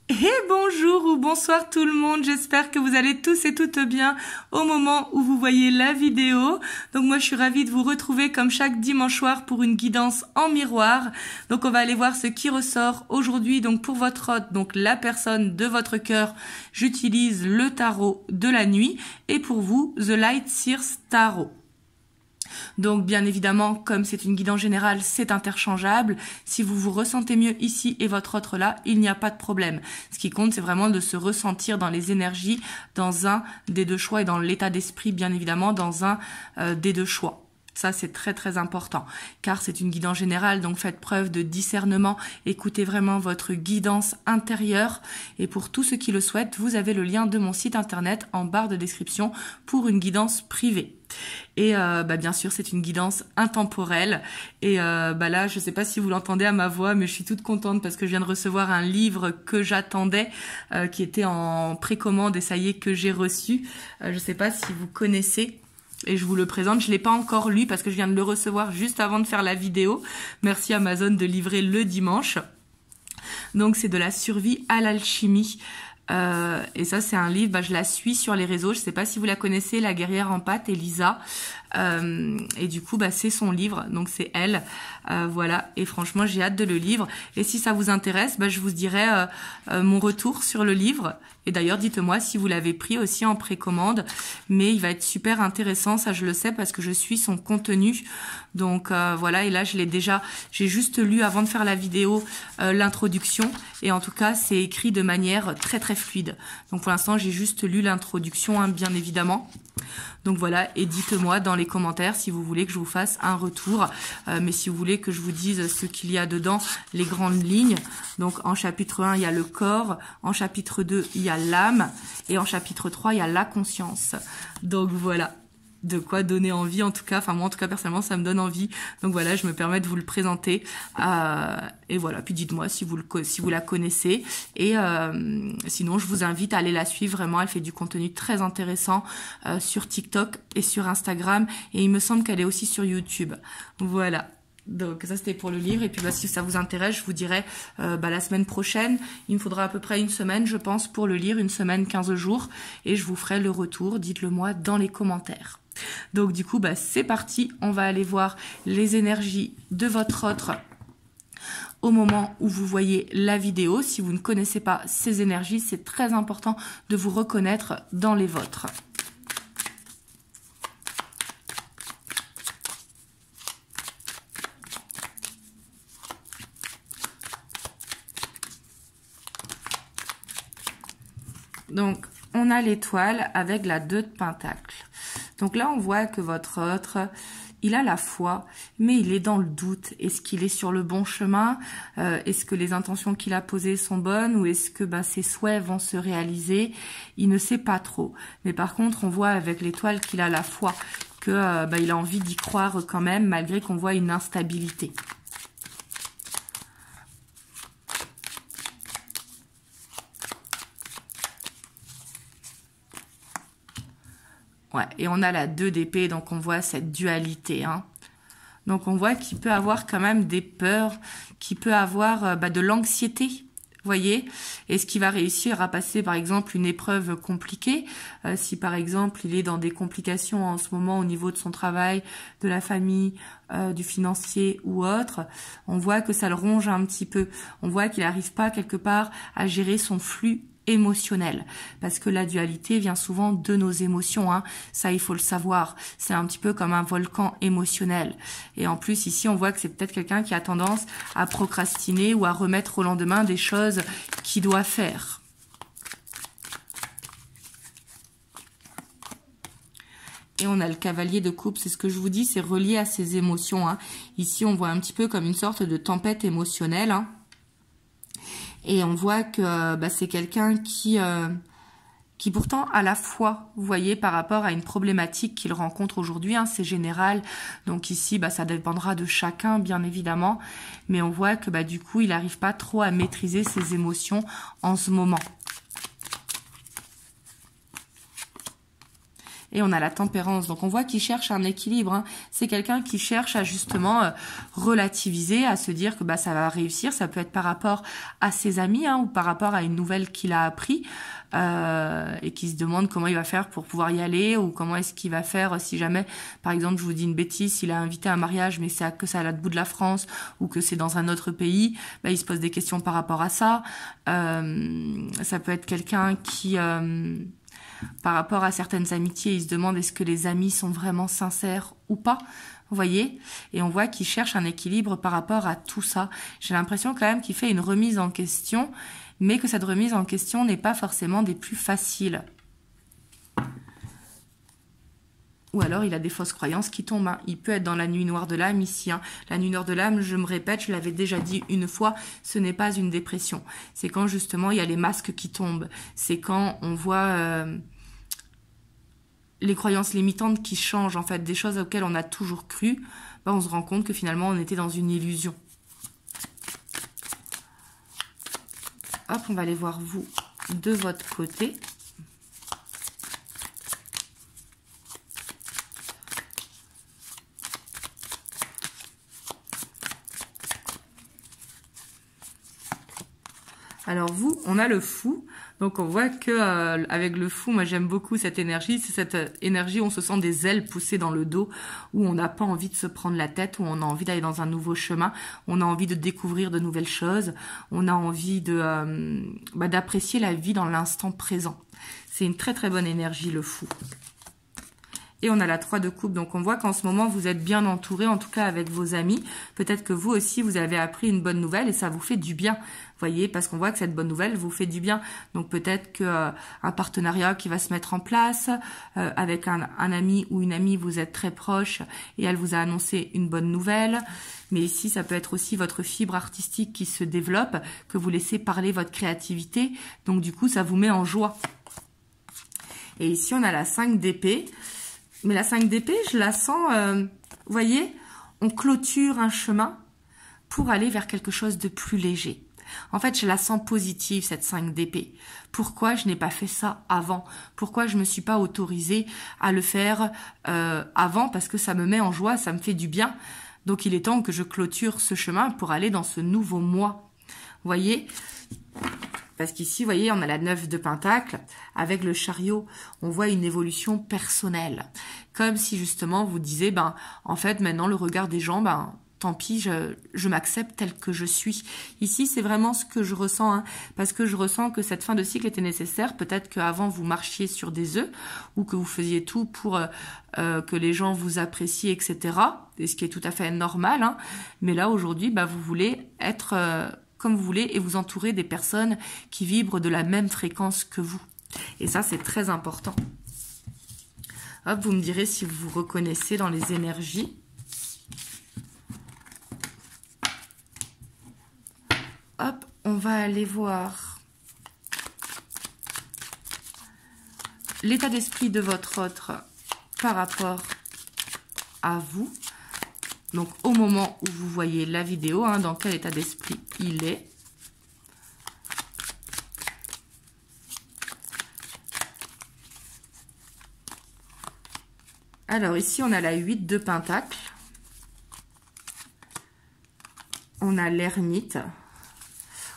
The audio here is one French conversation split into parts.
Et bonjour ou bonsoir tout le monde, j'espère que vous allez tous et toutes bien au moment où vous voyez la vidéo. Donc moi je suis ravie de vous retrouver comme chaque dimanche soir pour une guidance en miroir. Donc on va aller voir ce qui ressort aujourd'hui. Donc pour votre hôte, donc la personne de votre cœur, j'utilise le tarot de la nuit. Et pour vous, The Light Seers Tarot. Donc bien évidemment, comme c'est une guidance générale, c'est interchangeable. Si vous vous ressentez mieux ici et votre autre là, il n'y a pas de problème. Ce qui compte, c'est vraiment de se ressentir dans les énergies, dans un des deux choix et dans l'état d'esprit, bien évidemment, dans un des deux choix. Ça, c'est très très important, car c'est une guidance générale, donc faites preuve de discernement, écoutez vraiment votre guidance intérieure. Et pour tous ceux qui le souhaitent, vous avez le lien de mon site internet en barre de description pour une guidance privée. Et bien sûr, c'est une guidance intemporelle. Et là, je ne sais pas si vous l'entendez à ma voix, mais je suis toute contente parce que je viens de recevoir un livre que j'attendais, qui était en précommande et ça y est que j'ai reçu. Je ne sais pas si vous connaissez. Et je vous le présente, je ne l'ai pas encore lu parce que je viens de le recevoir juste avant de faire la vidéo. Merci Amazon de livrer le dimanche. Donc c'est de la survie à l'alchimie. Et ça c'est un livre, je la suis sur les réseaux. Je ne sais pas si vous la connaissez, la guerrière en pâte, Elisa. Et du coup c'est son livre, donc c'est elle. Voilà, et franchement j'ai hâte de le lire. Et si ça vous intéresse, je vous dirai mon retour sur le livre. Et d'ailleurs dites-moi si vous l'avez pris aussi en précommande. Mais il va être super intéressant, ça je le sais parce que je suis son contenu. Donc voilà, et là j'ai juste lu avant de faire la vidéo l'introduction. Et en tout cas c'est écrit de manière très très fluide. Donc pour l'instant j'ai juste lu l'introduction, bien évidemment. Donc voilà, et dites-moi dans les commentaires si vous voulez que je vous fasse un retour, mais si vous voulez que je vous dise ce qu'il y a dedans, les grandes lignes. Donc en chapitre 1 il y a le corps, en chapitre 2 il y a l'âme, et en chapitre 3 il y a la conscience. Donc voilà, de quoi donner envie en tout cas, enfin moi en tout cas personnellement ça me donne envie, donc voilà je me permets de vous le présenter, et voilà, puis dites-moi si vous la connaissez, et sinon je vous invite à aller la suivre, vraiment elle fait du contenu très intéressant sur TikTok et sur Instagram, et il me semble qu'elle est aussi sur YouTube, voilà. Donc ça c'était pour le livre, et puis si ça vous intéresse je vous dirai la semaine prochaine, il me faudra à peu près une semaine je pense pour le lire, une semaine 15 jours, et je vous ferai le retour, dites-le moi dans les commentaires. Donc du coup c'est parti, on va aller voir les énergies de votre autre au moment où vous voyez la vidéo. Si vous ne connaissez pas ces énergies, c'est très important de vous reconnaître dans les vôtres. Donc on a l'étoile avec la 2 de pentacles. Donc là, on voit que votre autre, il a la foi, mais il est dans le doute. Est-ce qu'il est sur le bon chemin? Est-ce que les intentions qu'il a posées sont bonnes? Ou est-ce que ses souhaits vont se réaliser? Il ne sait pas trop. Mais par contre, on voit avec l'étoile qu'il a la foi, que il a envie d'y croire quand même, malgré qu'on voit une instabilité. Ouais, et on a la 2 d'épée, donc on voit cette dualité. Donc on voit qu'il peut avoir quand même des peurs, qu'il peut avoir de l'anxiété, voyez. Est-ce qu'il va réussir à passer par exemple une épreuve compliquée, si par exemple il est dans des complications en ce moment au niveau de son travail, de la famille, du financier ou autre, on voit que ça le ronge un petit peu. On voit qu'il n'arrive pas quelque part à gérer son flux émotionnel, parce que la dualité vient souvent de nos émotions, ça il faut le savoir, c'est un petit peu comme un volcan émotionnel, et en plus ici on voit que c'est peut-être quelqu'un qui a tendance à procrastiner ou à remettre au lendemain des choses qu'il doit faire. Et on a le cavalier de coupe, c'est ce que je vous dis, c'est relié à ses émotions, Ici on voit un petit peu comme une sorte de tempête émotionnelle, Et on voit que c'est quelqu'un qui pourtant a la foi, vous voyez, par rapport à une problématique qu'il rencontre aujourd'hui. C'est général, donc ici, ça dépendra de chacun, bien évidemment. Mais on voit que du coup, il n'arrive pas trop à maîtriser ses émotions en ce moment. Et on a la tempérance. Donc on voit qu'il cherche un équilibre. Hein. C'est quelqu'un qui cherche à justement relativiser, à se dire que ça va réussir. Ça peut être par rapport à ses amis ou par rapport à une nouvelle qu'il a appris. Et qui se demande comment il va faire pour pouvoir y aller, ou comment est-ce qu'il va faire si jamais, par exemple, je vous dis une bêtise, s'il a invité à un mariage mais c'est que c'est à l'autre bout de la France ou que c'est dans un autre pays, il se pose des questions par rapport à ça. Ça peut être quelqu'un qui, par rapport à certaines amitiés, il se demande est-ce que les amis sont vraiment sincères ou pas. Vous voyez, et on voit qu'il cherche un équilibre par rapport à tout ça. J'ai l'impression quand même qu'il fait une remise en question, mais que cette remise en question n'est pas forcément des plus faciles. Ou alors il a des fausses croyances qui tombent. Hein. Il peut être dans la nuit noire de l'âme ici. Hein. La nuit noire de l'âme, je me répète, je l'avais déjà dit une fois, ce n'est pas une dépression. C'est quand justement il y a les masques qui tombent. C'est quand on voit les croyances limitantes qui changent, en fait, des choses auxquelles on a toujours cru. On se rend compte que finalement on était dans une illusion. Hop, on va aller voir vous de votre côté. Alors vous, on a le fou. Donc on voit que avec le fou, moi j'aime beaucoup cette énergie. C'est cette énergie où on se sent des ailes poussées dans le dos, où on n'a pas envie de se prendre la tête, où on a envie d'aller dans un nouveau chemin, on a envie de découvrir de nouvelles choses, on a envie de d'apprécier la vie dans l'instant présent. C'est une très très bonne énergie, le fou. Et on a la 3 de coupe, donc on voit qu'en ce moment, vous êtes bien entouré, en tout cas avec vos amis. Peut-être que vous aussi, vous avez appris une bonne nouvelle et ça vous fait du bien, voyez, parce qu'on voit que cette bonne nouvelle vous fait du bien. Donc peut-être que un partenariat qui va se mettre en place, avec un ami ou une amie, vous êtes très proche et elle vous a annoncé une bonne nouvelle. Mais ici, ça peut être aussi votre fibre artistique qui se développe, que vous laissez parler votre créativité. Donc du coup, ça vous met en joie. Et ici, on a la 5 d'épée. Mais la 5 d'épée, je la sens, vous voyez, on clôture un chemin pour aller vers quelque chose de plus léger. En fait, je la sens positive, cette 5 d'épée. Pourquoi je n'ai pas fait ça avant? Pourquoi je ne me suis pas autorisée à le faire avant? Parce que ça me met en joie, ça me fait du bien. Donc, il est temps que je clôture ce chemin pour aller dans ce nouveau moi. Vous voyez? Parce qu'ici, vous voyez, on a la 9 de Pentacle. Avec le chariot, on voit une évolution personnelle. Comme si, justement, vous disiez, en fait, maintenant, le regard des gens, tant pis, je m'accepte tel que je suis. Ici, c'est vraiment ce que je ressens, hein, parce que je ressens que cette fin de cycle était nécessaire. Peut-être qu'avant, vous marchiez sur des œufs, ou que vous faisiez tout pour que les gens vous apprécient, etc. Et ce qui est tout à fait normal. Hein. Mais là, aujourd'hui, vous voulez être... comme vous voulez, et vous entourer des personnes qui vibrent de la même fréquence que vous. Et ça, c'est très important. Hop, vous me direz si vous vous reconnaissez dans les énergies. Hop, on va aller voir l'état d'esprit de votre autre par rapport à vous. Donc, au moment où vous voyez la vidéo, dans quel état d'esprit il est. Alors, ici, on a la 8 de Pentacle. On a l'ermite.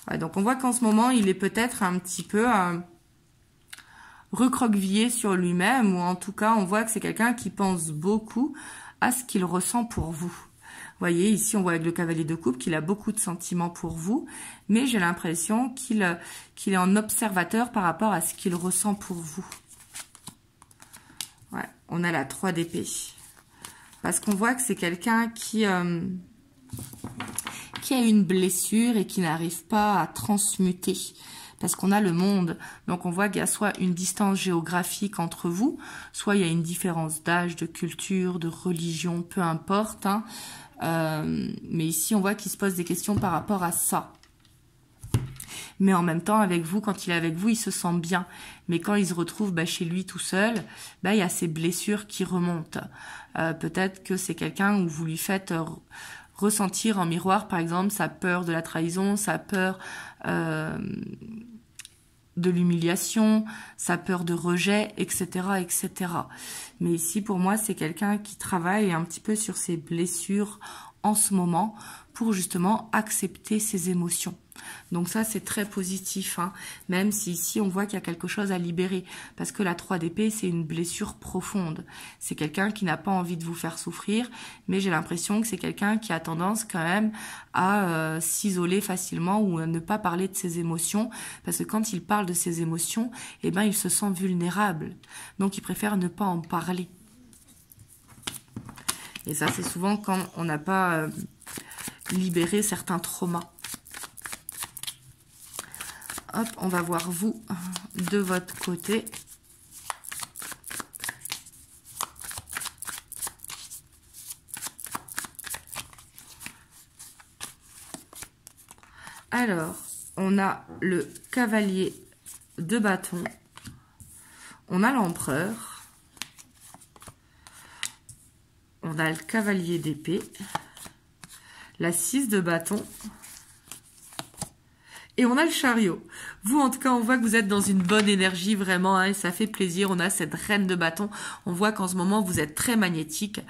Ouais, donc, on voit qu'en ce moment, il est peut-être un petit peu recroquevillé sur lui-même. Ou en tout cas, on voit que c'est quelqu'un qui pense beaucoup à ce qu'il ressent pour vous. Vous voyez, ici, on voit avec le cavalier de coupe qu'il a beaucoup de sentiments pour vous, mais j'ai l'impression qu'il est en observateur par rapport à ce qu'il ressent pour vous. Ouais, on a la 3 d'épée. Parce qu'on voit que c'est quelqu'un qui a une blessure et qui n'arrive pas à transmuter. Parce qu'on a le monde, donc on voit qu'il y a soit une distance géographique entre vous, soit il y a une différence d'âge, de culture, de religion, peu importe. Hein. Mais ici, on voit qu'il se pose des questions par rapport à ça. Mais en même temps, avec vous, quand il est avec vous, il se sent bien. Mais quand il se retrouve chez lui tout seul, il y a ces blessures qui remontent. Peut-être que c'est quelqu'un où vous lui faites... ressentir en miroir, par exemple, sa peur de la trahison, sa peur de l'humiliation, sa peur de rejet, etc., etc. Mais ici, pour moi, c'est quelqu'un qui travaille un petit peu sur ses blessures en ce moment pour justement accepter ses émotions. Donc ça, c'est très positif, hein, même si ici, on voit qu'il y a quelque chose à libérer. Parce que la 3 d'épée, c'est une blessure profonde. C'est quelqu'un qui n'a pas envie de vous faire souffrir, mais j'ai l'impression que c'est quelqu'un qui a tendance quand même à s'isoler facilement ou à ne pas parler de ses émotions. Parce que quand il parle de ses émotions, eh ben, il se sent vulnérable. Donc, il préfère ne pas en parler. Et ça, c'est souvent quand on n'a pas libéré certains traumas. Hop, on va voir vous de votre côté. Alors, on a le cavalier de bâton. On a l'empereur. On a le cavalier d'épée. La 6 de bâton. Et on a le chariot. Vous, en tout cas, on voit que vous êtes dans une bonne énergie, vraiment, hein, et ça fait plaisir. On a cette reine de bâton. On voit qu'en ce moment, vous êtes très magnétique.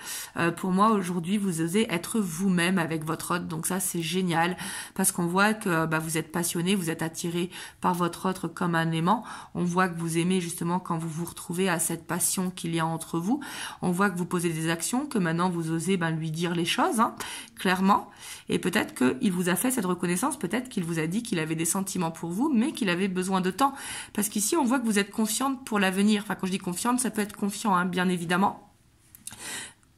Pour moi, aujourd'hui, vous osez être vous-même avec votre hôte. Donc ça, c'est génial. Parce qu'on voit que vous êtes passionné, vous êtes attiré par votre hôte comme un aimant. On voit que vous aimez justement quand vous vous retrouvez à cette passion qu'il y a entre vous. On voit que vous posez des actions, que maintenant, vous osez lui dire les choses, hein, clairement. Et peut-être qu'il vous a fait cette reconnaissance. Peut-être qu'il vous a dit qu'il avait des sentiments pour vous, mais qu'il avait besoin de temps. Parce qu'ici, on voit que vous êtes confiante pour l'avenir. Enfin, quand je dis confiante, ça peut être confiant, hein, bien évidemment.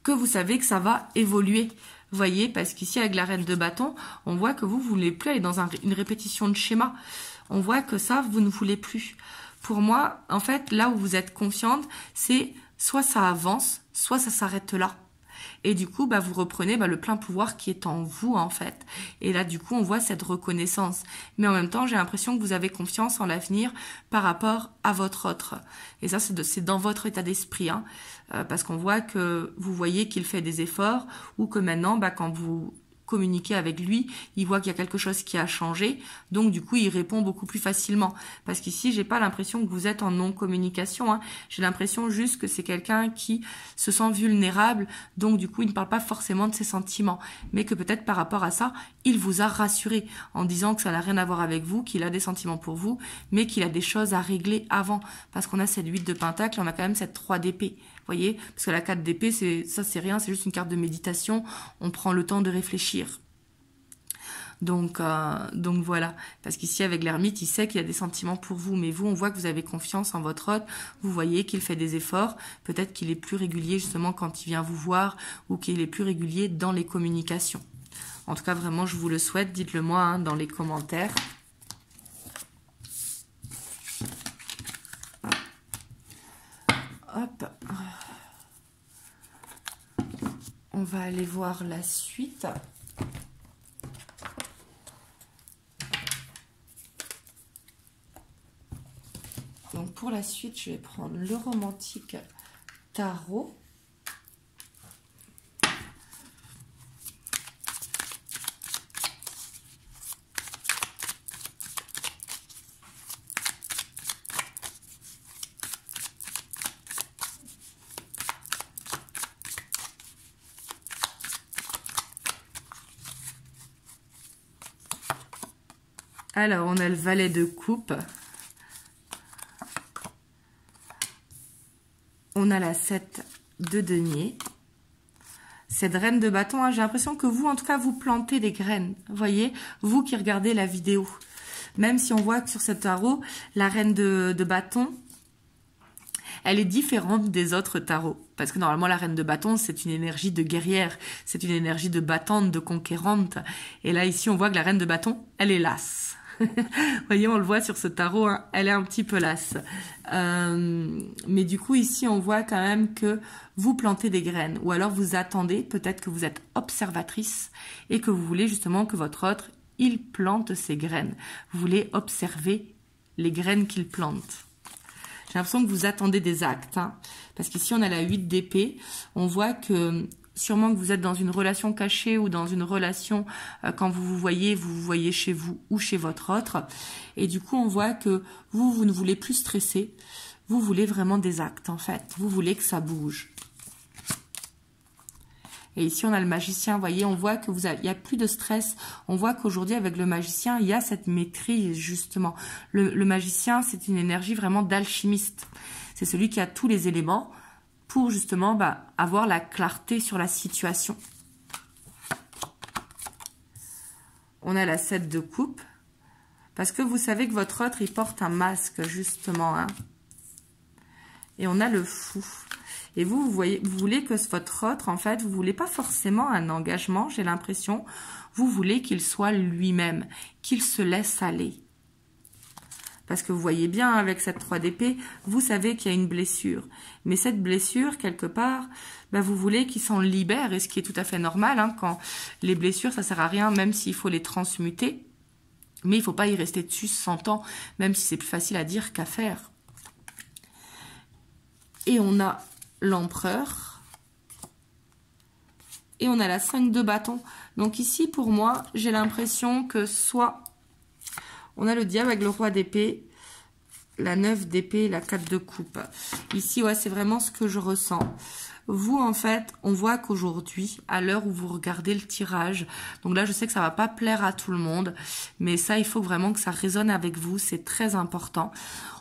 Que vous savez que ça va évoluer. Vous voyez, parce qu'ici, avec la reine de bâton, on voit que vous ne voulez plus aller dans une répétition de schéma. On voit que ça, vous ne voulez plus. Pour moi, en fait, là où vous êtes confiante, c'est soit ça avance, soit ça s'arrête là. Et du coup, vous reprenez le plein pouvoir qui est en vous, en fait. Et là, du coup, on voit cette reconnaissance. Mais en même temps, j'ai l'impression que vous avez confiance en l'avenir par rapport à votre autre. Et ça, c'est dans votre état d'esprit. Hein. Parce qu'on voit que vous voyez qu'il fait des efforts ou que maintenant, quand vous communiquer avec lui, il voit qu'il y a quelque chose qui a changé, donc du coup il répond beaucoup plus facilement. Parce qu'ici j'ai pas l'impression que vous êtes en non-communication, hein. J'ai l'impression juste que c'est quelqu'un qui se sent vulnérable, donc du coup il ne parle pas forcément de ses sentiments, mais que peut-être par rapport à ça, il vous a rassuré en disant que ça n'a rien à voir avec vous, qu'il a des sentiments pour vous, mais qu'il a des choses à régler avant, parce qu'on a cette 8 de pentacle, on a quand même cette 3 d'épée. Voyez, parce que la 4 d'épée, c'est rien, c'est juste une carte de méditation. On prend le temps de réfléchir. Donc voilà. Parce qu'ici, avec l'ermite, il sait qu'il y a des sentiments pour vous. Mais vous, on voit que vous avez confiance en votre hôte. Vous voyez qu'il fait des efforts. Peut-être qu'il est plus régulier, justement, quand il vient vous voir ou qu'il est plus régulier dans les communications. En tout cas, vraiment, je vous le souhaite. Dites-le moi hein, dans les commentaires. Hop. On va aller voir la suite. Donc pour la suite, je vais prendre le romantique tarot. Alors, on a le valet de coupe. On a la 7 de denier. Cette reine de bâton, hein, j'ai l'impression que vous, en tout cas, vous plantez des graines. Vous voyez, vous qui regardez la vidéo. Même si on voit que sur ce tarot, la reine de bâton, elle est différente des autres tarots. Parce que normalement, la reine de bâton, c'est une énergie de guerrière. C'est une énergie de battante, de conquérante. Et là, ici, on voit que la reine de bâton, elle est lasse. Vous voyez, on le voit sur ce tarot, hein, elle est un petit peu lasse. Mais du coup, ici, on voit quand même que vous plantez des graines. Ou alors, vous attendez, peut-être que vous êtes observatrice et que vous voulez justement que votre autre, il plante ses graines. Vous voulez observer les graines qu'il plante. J'ai l'impression que vous attendez des actes. Hein, parce qu'ici, on a la 8 d'épée. On voit que sûrement que vous êtes dans une relation cachée ou dans une relation, quand vous vous voyez chez vous ou chez votre autre. Et du coup, on voit que vous ne voulez plus stresser. Vous voulez vraiment des actes, en fait. Vous voulez que ça bouge. Et ici, on a le magicien, vous voyez, on voit que il n'y a plus de stress. On voit qu'aujourd'hui, avec le magicien, il y a cette maîtrise, justement. Le magicien, c'est une énergie vraiment d'alchimiste. C'est celui qui a tous les éléments pour, justement, avoir la clarté sur la situation. On a la 7 de coupe. Parce que vous savez que votre autre, il porte un masque, justement. Hein. Et on a le fou. Et vous voulez que votre autre, en fait, vous voulez pas forcément un engagement, j'ai l'impression. Vous voulez qu'il soit lui-même, qu'il se laisse aller. Parce que vous voyez bien, avec cette 3 d'épée, vous savez qu'il y a une blessure. Mais cette blessure, quelque part, vous voulez qu'il s'en libère, et ce qui est tout à fait normal, hein, quand les blessures, ça sert à rien, même s'il faut les transmuter. Mais il ne faut pas y rester dessus 100 ans, même si c'est plus facile à dire qu'à faire. Et on a l'empereur. Et on a la 5 de bâton. Donc ici, pour moi, j'ai l'impression que soit on a le diable avec le roi d'épée, la 9 d'épée, la 4 de coupe. Ici, ouais, c'est vraiment ce que je ressens. Vous, en fait, on voit qu'aujourd'hui, à l'heure où vous regardez le tirage, donc là, je sais que ça va pas plaire à tout le monde, mais ça, il faut vraiment que ça résonne avec vous, c'est très important.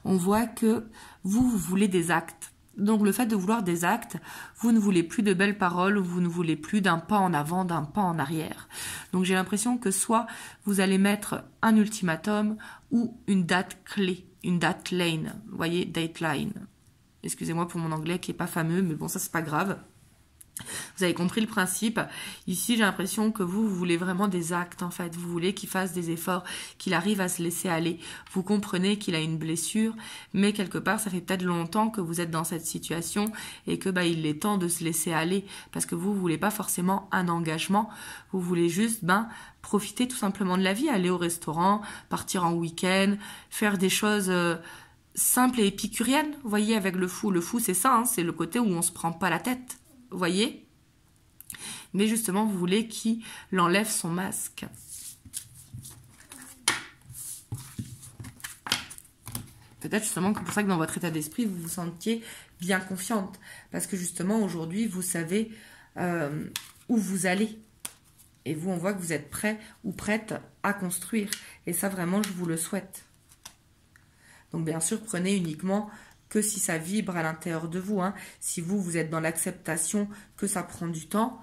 On voit que vous voulez des actes. Donc, le fait de vouloir des actes, vous ne voulez plus de belles paroles, vous ne voulez plus d'un pas en avant, d'un pas en arrière. Donc, j'ai l'impression que soit vous allez mettre un ultimatum ou une date clé, une date line, vous voyez, dateline. Excusez-moi pour mon anglais qui n'est pas fameux, mais bon, ça, c'est pas grave. Vous avez compris le principe. Ici, j'ai l'impression que vous voulez vraiment des actes, en fait. Vous voulez qu'il fasse des efforts, qu'il arrive à se laisser aller. Vous comprenez qu'il a une blessure, mais quelque part, ça fait peut-être longtemps que vous êtes dans cette situation et que il est temps de se laisser aller parce que vous voulez pas forcément un engagement. Vous voulez juste profiter tout simplement de la vie, aller au restaurant, partir en week-end, faire des choses simples et épicuriennes. Vous voyez, avec le fou. Le fou, c'est ça, hein, c'est le côté où on se prend pas la tête. Vous voyez? Mais justement, vous voulez qu'il enlève son masque. Peut-être justement que c'est pour ça que dans votre état d'esprit, vous vous sentiez bien confiante. Parce que justement, aujourd'hui, vous savez où vous allez. Et vous, on voit que vous êtes prêt ou prête à construire. Et ça, vraiment, je vous le souhaite. Donc, bien sûr, prenez uniquement que si ça vibre à l'intérieur de vous. Hein. Si vous êtes dans l'acceptation que ça prend du temps,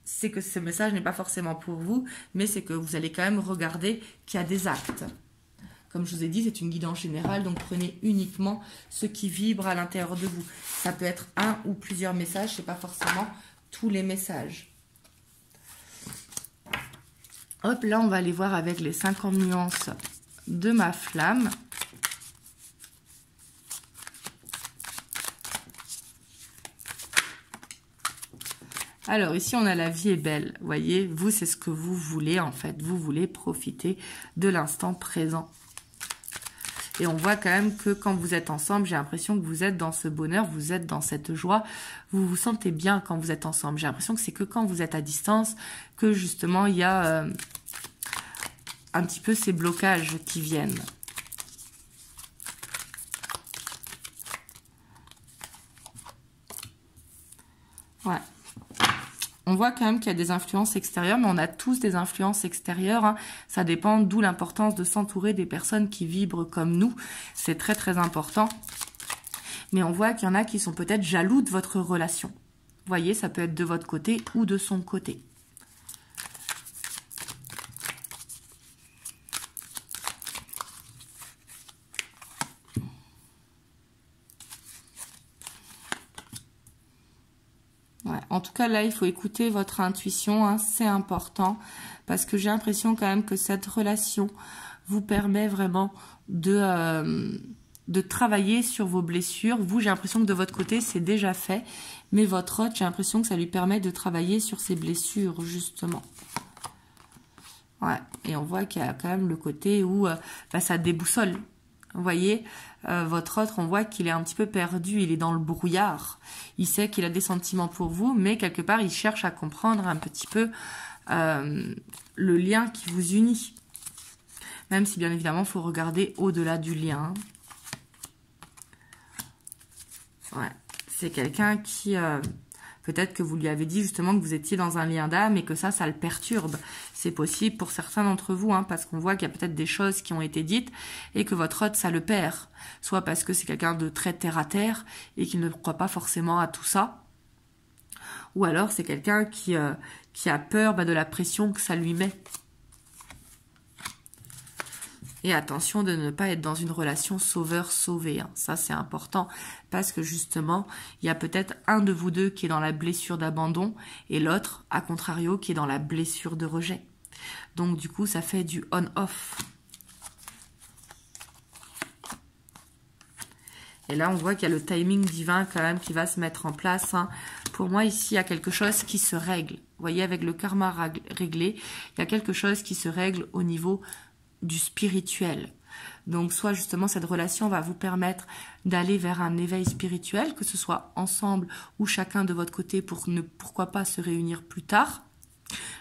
c'est que ce message n'est pas forcément pour vous, mais c'est que vous allez quand même regarder qu'il y a des actes. Comme je vous ai dit, c'est une guidance générale, donc prenez uniquement ce qui vibre à l'intérieur de vous. Ça peut être un ou plusieurs messages, c'est pas forcément tous les messages. Hop, là, on va aller voir avec les 50 nuances de ma flamme. Alors, ici, on a la vie est belle. Vous voyez, vous, c'est ce que vous voulez, en fait. Vous voulez profiter de l'instant présent. Et on voit quand même que quand vous êtes ensemble, j'ai l'impression que vous êtes dans ce bonheur, vous êtes dans cette joie. Vous vous sentez bien quand vous êtes ensemble. J'ai l'impression que c'est que quand vous êtes à distance, que justement, il y a un petit peu ces blocages qui viennent. Ouais. On voit quand même qu'il y a des influences extérieures, mais on a tous des influences extérieures. Hein. Ça dépend, d'où l'importance de s'entourer des personnes qui vibrent comme nous. C'est très, très important. Mais on voit qu'il y en a qui sont peut-être jaloux de votre relation. Vous voyez, ça peut être de votre côté ou de son côté. Ouais. En tout cas, là, il faut écouter votre intuition, hein, c'est important, parce que j'ai l'impression quand même que cette relation vous permet vraiment de travailler sur vos blessures. Vous, j'ai l'impression que de votre côté, c'est déjà fait, mais votre autre, j'ai l'impression que ça lui permet de travailler sur ses blessures, justement. Ouais, et on voit qu'il y a quand même le côté où ça déboussole. Vous voyez, votre autre, on voit qu'il est un petit peu perdu, il est dans le brouillard. Il sait qu'il a des sentiments pour vous, mais quelque part, il cherche à comprendre un petit peu le lien qui vous unit. Même si, bien évidemment, il faut regarder au-delà du lien. Ouais, c'est quelqu'un qui... peut-être que vous lui avez dit justement que vous étiez dans un lien d'âme et que ça le perturbe. C'est possible pour certains d'entre vous, hein, parce qu'on voit qu'il y a peut-être des choses qui ont été dites et que votre autre, ça le perd. Soit parce que c'est quelqu'un de très terre-à-terre et qui ne croit pas forcément à tout ça. Ou alors c'est quelqu'un qui a peur de la pression que ça lui met. Et attention de ne pas être dans une relation sauveur-sauvé. Hein. Ça, c'est important parce que justement, il y a peut-être un de vous deux qui est dans la blessure d'abandon et l'autre, à contrario, qui est dans la blessure de rejet. Donc, du coup, ça fait du on-off. Et là, on voit qu'il y a le timing divin quand même qui va se mettre en place. Hein. Pour moi, ici, il y a quelque chose qui se règle. Vous voyez, avec le karma réglé, il y a quelque chose qui se règle au niveau du spirituel. Donc soit justement cette relation va vous permettre d'aller vers un éveil spirituel, que ce soit ensemble ou chacun de votre côté pour ne pourquoi pas se réunir plus tard.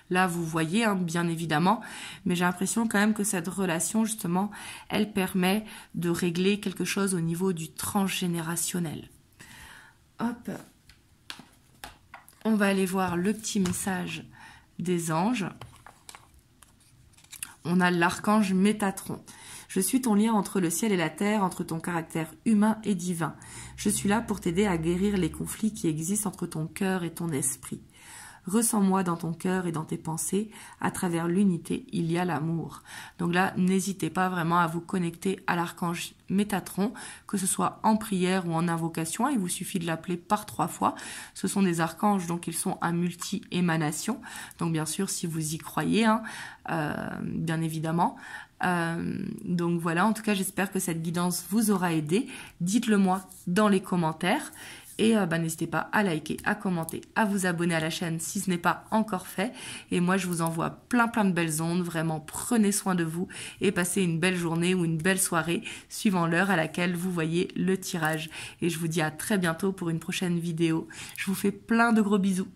Là vous voyez hein, bien évidemment, mais j'ai l'impression quand même que cette relation justement elle permet de régler quelque chose au niveau du transgénérationnel. Hop, on va aller voir le petit message des anges. On a l'archange Métatron. Je suis ton lien entre le ciel et la terre, entre ton caractère humain et divin. Je suis là pour t'aider à guérir les conflits qui existent entre ton cœur et ton esprit. Ressens-moi dans ton cœur et dans tes pensées. À travers l'unité, il y a l'amour. Donc là, n'hésitez pas vraiment à vous connecter à l'archange Métatron, que ce soit en prière ou en invocation. Il vous suffit de l'appeler par 3 fois. Ce sont des archanges, donc ils sont à multi-émanation. Donc bien sûr, si vous y croyez, hein, bien évidemment. Donc voilà, en tout cas, j'espère que cette guidance vous aura aidé. Dites-le moi dans les commentaires. Et n'hésitez pas à liker, à commenter, à vous abonner à la chaîne si ce n'est pas encore fait. Et moi, je vous envoie plein de belles ondes. Vraiment, prenez soin de vous et passez une belle journée ou une belle soirée suivant l'heure à laquelle vous voyez le tirage. Et je vous dis à très bientôt pour une prochaine vidéo. Je vous fais plein de gros bisous.